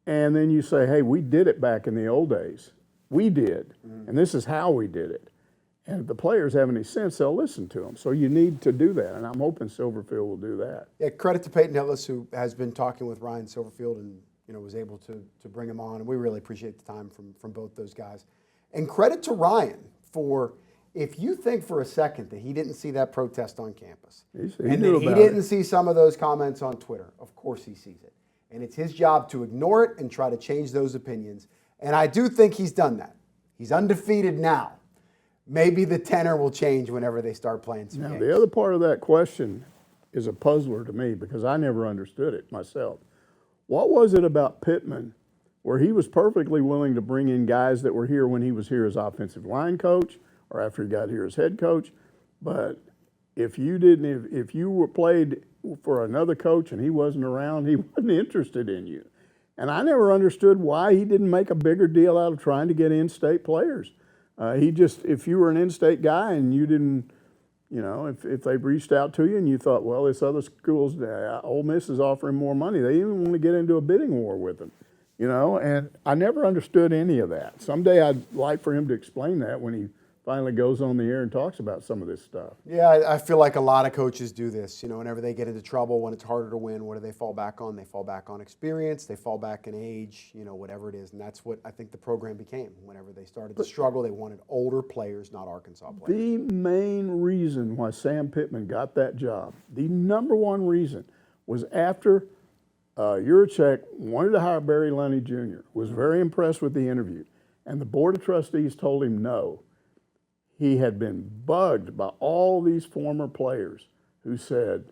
and then you say, hey, we did it back in the old days. We did. And this is how we did it. And if the players have any sense, they'll listen to them. So you need to do that, and I'm hoping Silverfield will do that. Yeah, credit to Peyton Hillis, who has been talking with Ryan Silverfield and was able to bring him on. And we really appreciate the time from both those guys. And credit to Ryan for, if you think for a second that he didn't see that protest on campus, and that he didn't see some of those comments on Twitter, of course he sees it. And it's his job to ignore it and try to change those opinions. And I do think he's done that. He's undefeated now. Maybe the tenor will change whenever they start playing some games. The other part of that question is a puzzler to me because I never understood it myself. What was it about Pittman where he was perfectly willing to bring in guys that were here when he was here as offensive line coach or after he got here as head coach? But if you were played for another coach and he wasn't around, he wasn't interested in you. And I never understood why he didn't make a bigger deal out of trying to get in-state players. If you were an in-state guy and you didn't, if they reached out to you and you thought, well, this other school's, Ole Miss is offering more money, they didn't want to get into a bidding war with them, and I never understood any of that. Someday I'd like for him to explain that when he finally goes on the air and talks about some of this stuff. Yeah, I feel like a lot of coaches do this. Whenever they get into trouble, when it's harder to win, what do they fall back on? They fall back on experience. They fall back in age, whatever it is. And that's what I think the program became. Whenever they started to struggle, they wanted older players, not Arkansas players. The main reason why Sam Pittman got that job, the number one reason, was after Yurachek wanted to hire Barry Lunny Jr., was very impressed with the interview, and the Board of Trustees told him no. He had been bugged by all these former players who said,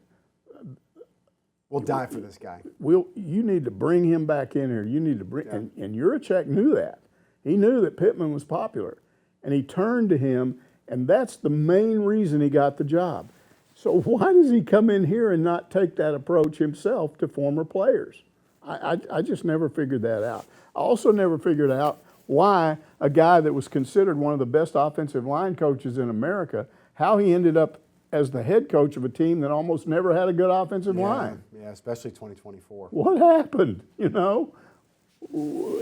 We'll die for this guy. you need to bring him back in here. You need to bring, and Yurachek knew that. He knew that Pittman was popular, and he turned to him, and that's the main reason he got the job. So why does he come in here and not take that approach himself to former players? I just never figured that out. I also never figured out why a guy that was considered one of the best offensive line coaches in America, how he ended up as the head coach of a team that almost never had a good offensive line. Yeah, especially 2024. What happened? You know,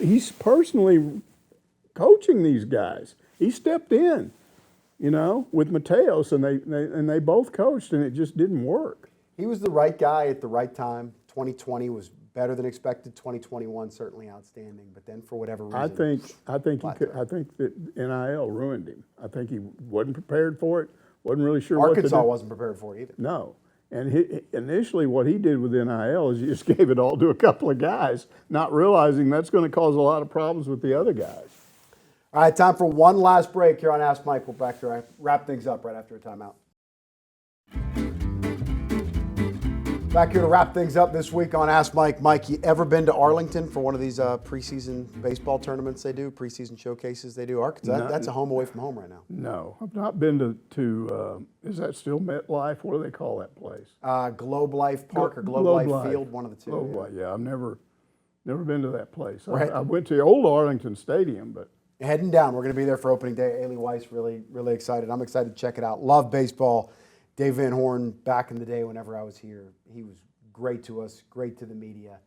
he's personally coaching these guys. He stepped in, you know, with Mateos, and they both coached, and it just didn't work. He was the right guy at the right time. 2020 was better than expected. 2021 certainly outstanding, but then for whatever reason, I think that NIL ruined him. I think he wasn't prepared for it. Wasn't really sure what to do. Arkansas wasn't prepared for it either. No. And initially what he did with NIL is he just gave it all to a couple of guys, not realizing that's going to cause a lot of problems with the other guys. All right, time for one last break here on Ask Mike. We'll back to wrap things up right after a timeout. Back here to wrap things up this week on Ask Mike. Mike, you ever been to Arlington for one of these preseason baseball tournaments they do, preseason showcases they do? Arkansas, that's a home away from home right now. No, I've not been to is that still MetLife? What do they call that place? Globe Life Park or Globe Life Field, one of the two. Globe Life, yeah. I've never been to that place. Right. I went to the old Arlington Stadium, but heading down. We're going to be there for opening day. Ailey Weiss, really, really excited. I'm excited to check it out. Love baseball. Dave Van Horn, back in the day whenever I was here, he was great to us, great to the media.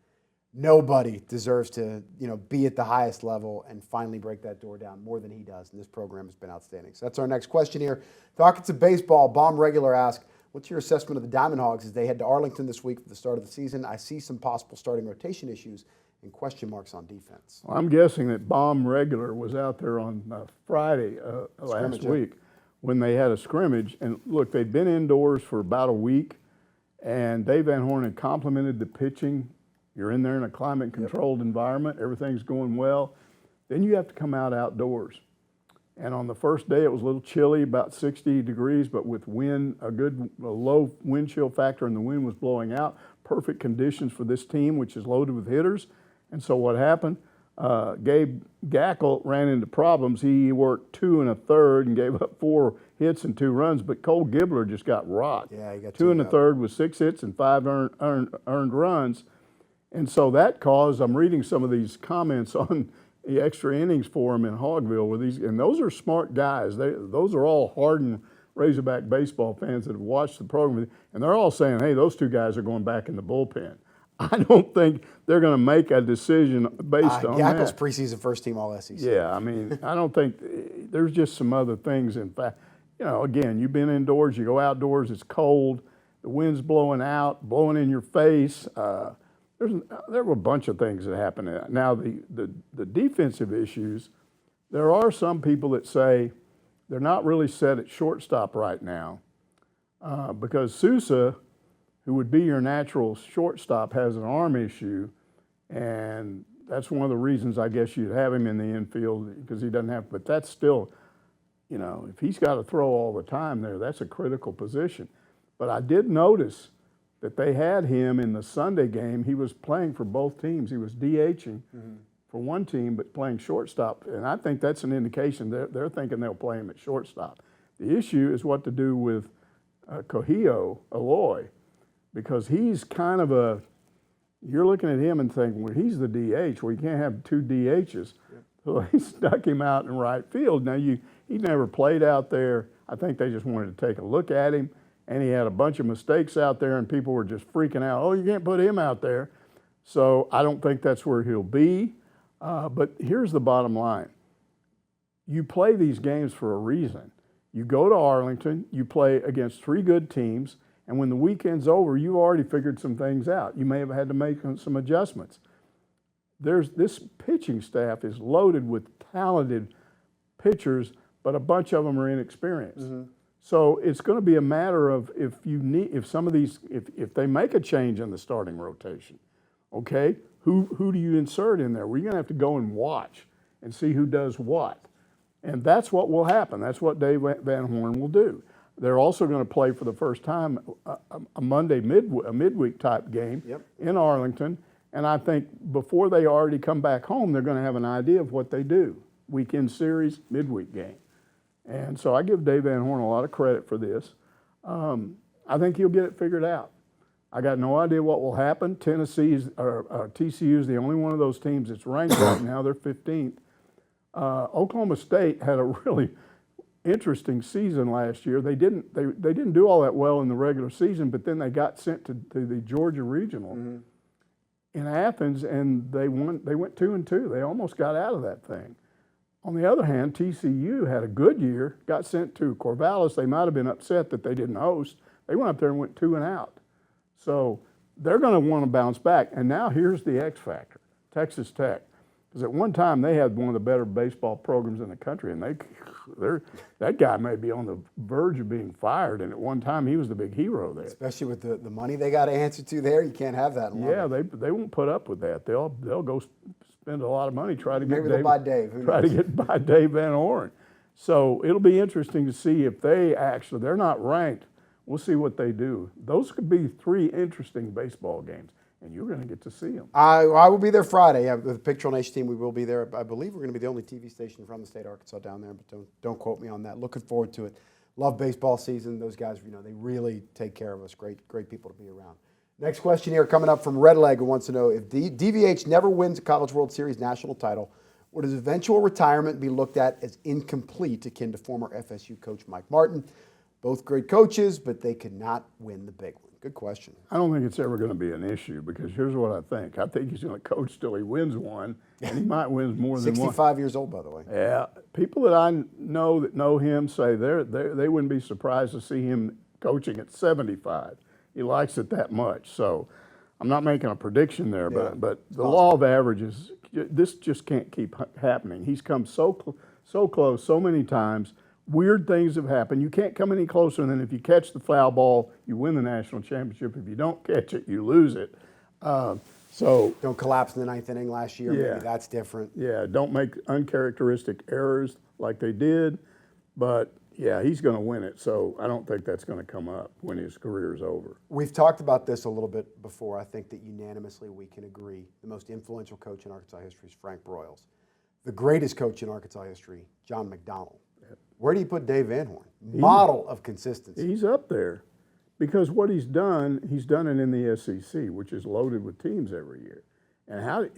Nobody deserves to, be at the highest level and finally break that door down more than he does. And this program has been outstanding. So that's our next question here. Talking to baseball, Bomb Regular asked, what's your assessment of the Diamond Hogs as they head to Arlington this week for the start of the season? I see some possible starting rotation issues and question marks on defense. Well, I'm guessing that Bomb Regular was out there on Friday last week when they had a scrimmage. And look, they'd been indoors for about a week, and Dave Van Horn had complimented the pitching. You're in there in a climate-controlled environment. Everything's going well. Then you have to come out outdoors. And on the first day, it was a little chilly, about 60 degrees, but with wind, a low wind chill factor, and the wind was blowing out. Perfect conditions for this team, which is loaded with hitters. And so what happened? Gabe Gackle ran into problems. He worked 2 1/3 and gave up 4 hits and 2 runs, but Cole Gibbler just got rocked. Yeah, he got 2 1/3 with 6 hits and 5 earned runs. And so that caused, I'm reading some of these comments on the extra innings for him in Hogville with these, and those are smart guys. Those are all hardened Razorback baseball fans that have watched the program, and they're all saying, hey, those 2 guys are going back in the bullpen. I don't think they're going to make a decision based on that. Gackle's preseason first team all SEC. Yeah, I mean, I don't think there's just some other things. In fact, again, you've been indoors, you go outdoors, it's cold, the wind's blowing out, blowing in your face. There were a bunch of things that happened. Now, the defensive issues, there are some people that say they're not really set at shortstop right now because Sousa, who would be your natural shortstop, has an arm issue, and that's one of the reasons I guess you'd have him in the infield because he doesn't have, but that's still, if he's got to throw all the time there, that's a critical position. But I did notice that they had him in the Sunday game. He was playing for both teams. He was DHing for one team, but playing shortstop, and I think that's an indication that they're thinking they'll play him at shortstop. The issue is what to do with Kohio Aloy, because he's kind of you're looking at him and thinking, well, he's the DH. Well, you can't have 2 DHs. Yep. So they stuck him out in right field. Now, he never played out there. I think they just wanted to take a look at him, and he had a bunch of mistakes out there, and people were just freaking out, oh, you can't put him out there. So I don't think that's where he'll be. But here's the bottom line. You play these games for a reason. You go to Arlington, you play against 3 good teams, and when the weekend's over, you've already figured some things out. You may have had to make some adjustments. This pitching staff is loaded with talented pitchers, but a bunch of them are inexperienced. Mm-hmm. So it's going to be a matter of if they make a change in the starting rotation, Okay, who do you insert in there? We're going to have to go and watch and see who does what. And that's what will happen. That's what Dave Van Horn will do. They're also going to play for the first time a Monday midweek type game in Arlington. And I think before they already come back home, they're going to have an idea of what they do. Weekend series, midweek game. And so I give Dave Van Horn a lot of credit for this. I think he'll get it figured out. I got no idea what will happen. TCU is the only one of those teams that's ranked right now. They're 15th. Oklahoma State had a really interesting season last year. They didn't do all that well in the regular season, but then they got sent to the Georgia Regional in Athens, and they won. They went 2-2. They almost got out of that thing. On the other hand, TCU had a good year, got sent to Corvallis. They might have been upset that they didn't host. They went up there and went 2-out. So they're going to want to bounce back. And now here's the X factor, Texas Tech. Because at one time they had one of the better baseball programs in the country, and that guy may be on the verge of being fired. And at one time he was the big hero there. Especially with the money they got to answer to there, you can't have that. Yeah, they won't put up with that. They'll go spend a lot of money trying to get Maybe they'll buy Dave. Try to get by Dave Van Horn. So it'll be interesting to see if they're not ranked. We'll see what they do. Those could be 3 interesting baseball games, and you're going to get to see them. I will be there Friday. Yeah, with the Picture Nation team, we will be there. I believe we're going to be the only TV station from the state of Arkansas down there, but don't quote me on that. Looking forward to it. Love baseball season. Those guys, they really take care of us. Great people to be around. Next question here coming up from Redleg, who wants to know, if DVH never wins a College World Series national title, would his eventual retirement be looked at as incomplete, akin to former FSU coach Mike Martin? Both great coaches, but they could not win the big one. Good question. I don't think it's ever going to be an issue, because here's what I think. I think he's going to coach till he wins one, and he might win more than one. 65 years old, by the way. Yeah. People that I know that know him say they wouldn't be surprised to see him coaching at 75. He likes it that much. So I'm not making a prediction there, but the law of averages, this just can't keep happening. He's come so close so many times. Weird things have happened. You can't come any closer than if you catch the foul ball, you win the national championship. If you don't catch it, you lose it. So don't collapse in the 9th inning last year. Yeah. Maybe that's different. Yeah, don't make uncharacteristic errors like they did. But, yeah, he's going to win it. So I don't think that's going to come up when his career is over. We've talked about this a little bit before. I think that unanimously we can agree the most influential coach in Arkansas history is Frank Broyles. The greatest coach in Arkansas history, John McDonald. Where do you put Dave Van Horn? Model of consistency. He's up there, because what he's done it in the SEC, which is loaded with teams every year. And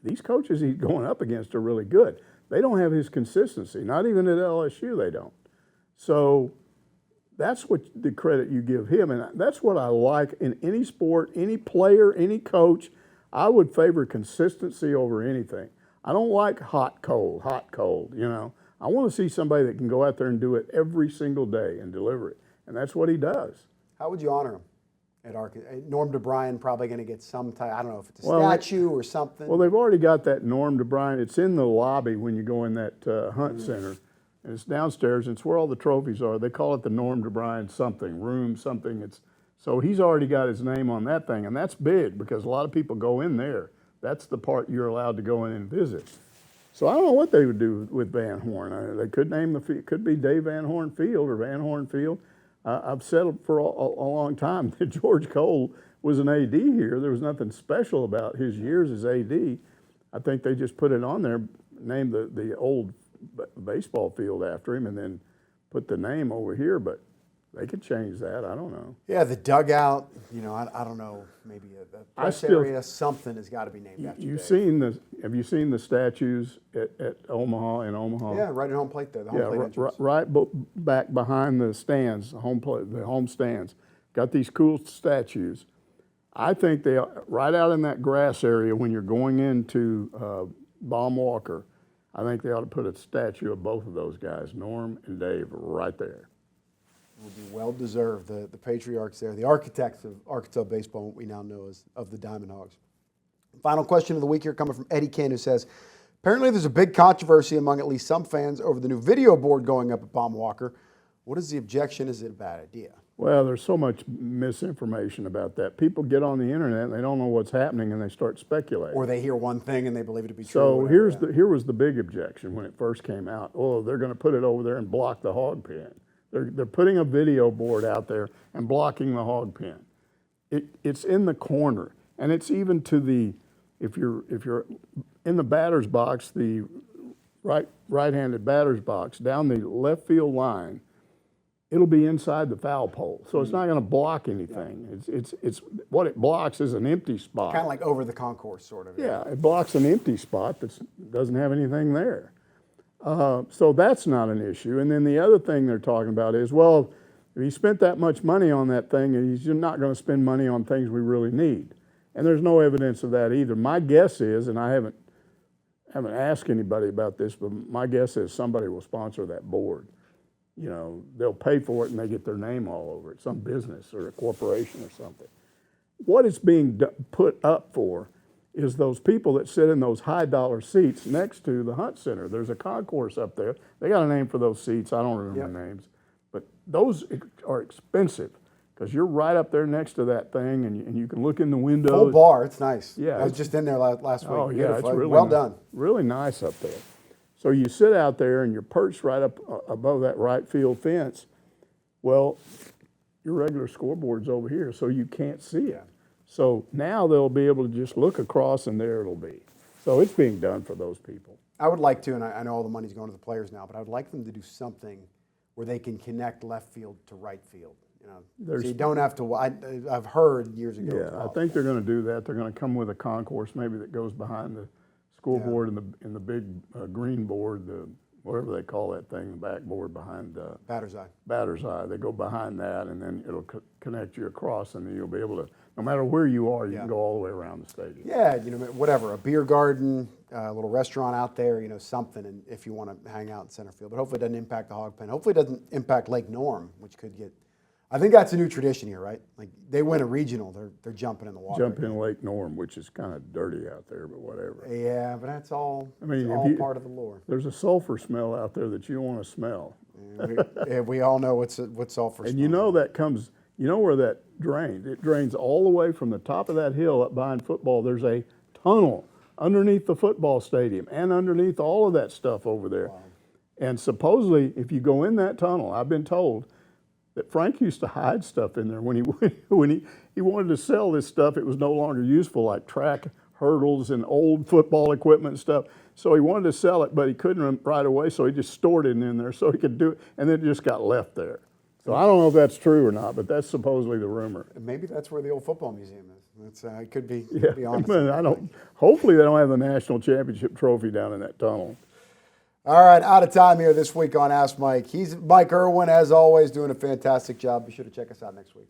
these coaches he's going up against are really good. They don't have his consistency, not even at LSU they don't. So that's what the credit you give him, and that's what I like in any sport, any player, any coach. I would favor consistency over anything. I don't like hot, cold, I want to see somebody that can go out there and do it every single day and deliver it. And that's what he does. How would you honor him at Arkansas? Norm DeBryan probably going to get some type, I don't know if it's a statue or something. Well, they've already got that Norm DeBryan. It's in the lobby when you go in that Hunt Center. And it's downstairs, and it's where all the trophies are. They call it the Norm DeBryan something, room something. So he's already got his name on that thing, and that's big because a lot of people go in there. That's the part you're allowed to go in and visit. So I don't know what they would do with Van Horn. They could name it could be Dave Van Horn Field or Van Horn Field. I've said for a long time that George Cole was an AD here. There was nothing special about his years as AD. I think they just put it on there, named the old baseball field after him, and then put the name over here. But they could change that. I don't know. Yeah, the dugout. I don't know. Maybe a press area. Something has got to be named after Dave. Have you seen the statues at Omaha in Omaha? Yeah, right at home plate there. The home plate entrance. Right back behind the stands, the home stands. Got these cool statues. I think they are right out in that grass area when you're going into Baum Walker. I think they ought to put a statue of both of those guys, Norm and Dave, right there. Would be well deserved. The patriarchs there, the architects of Arkansas baseball, what we now know as of the Diamond Hogs. Final question of the week here coming from Eddie Kane, who says, apparently there's a big controversy among at least some fans over the new video board going up at Baum Walker. What is the objection? Is it a bad idea? Well, there's so much misinformation about that. People get on the internet and they don't know what's happening and they start speculating. Or they hear one thing and they believe it to be true. So here was the big objection when it first came out. Oh, they're going to put it over there and block the hog pen. They're putting a video board out there and blocking the hog pen. It's in the corner, and it's even to the if you're in the batter's box, the right-handed batter's box down the left field line, it'll be inside the foul pole, so it's not going to block anything. It's what it blocks is an empty spot. Kind of like over the concourse, sort of. Yeah, it blocks an empty spot that doesn't have anything there. So that's not an issue. And then the other thing they're talking about is, well, if he spent that much money on that thing, he's not going to spend money on things we really need. And there's no evidence of that either. My guess is, and I haven't asked anybody about this, but my guess is somebody will sponsor that board. You know, they'll pay for it and they get their name all over it, some business or a corporation or something. What it's being put up for is those people that sit in those high dollar seats next to the hunt center. There's a concourse up there. They got a name for those seats. I don't remember the names. But those are expensive because you're right up there next to that thing and you can look in the window. Full bar, it's nice. Yeah. I was just in there last week. Oh, yeah, it's really well done. Really nice up there. So you sit out there and you're perched right up above that right field fence. Well, your regular scoreboard's over here, so you can't see it. So now they'll be able to just look across and there it'll be. So it's being done for those people. I would like to, and I know all the money's going to the players now, but I would like them to do something where they can connect left field to right field. You know, so you don't have to. I've heard years ago. Yeah, I think they're going to do that. They're going to come with a concourse maybe that goes behind the scoreboard and the big green board, whatever they call that thing, the backboard behind the batter's eye. Batter's eye. They go behind that, and then it'll connect you across, and then you'll be able to, no matter where you are, you can go all the way around the stadium. Yeah, you know, whatever, a beer garden, a little restaurant out there, you know, something, and if you want to hang out in center field. But hopefully it doesn't impact the hog pen. Hopefully it doesn't impact Lake Norm, which could get. I think that's a new tradition here, right? Like they win a regional, they're jumping in the water. Jump in Lake Norm, which is kind of dirty out there, but whatever. Yeah, but that's all. I mean, all part of the lore. There's a sulfur smell out there that you don't want to smell. We all know what's sulfur. And you know that comes. You know where that drains? It drains all the way from the top of that hill up behind football. There's a tunnel underneath the football stadium and underneath all of that stuff over there. Wow. And supposedly, if you go in that tunnel, I've been told that Frank used to hide stuff in there when he wanted to sell this stuff. It was no longer useful, like track hurdles and old football equipment and stuff. So he wanted to sell it, but he couldn't right away, so he just stored it in there so he could do it, and then it just got left there. So I don't know if that's true or not, but that's supposedly the rumor. Maybe that's where the old football museum is. It could be. Yeah, be honest. I don't. Hopefully, they don't have the national championship trophy down in that tunnel. All right, out of time here this week on Ask Mike. He's Mike Irwin, as always, doing a fantastic job. Be sure to check us out next week.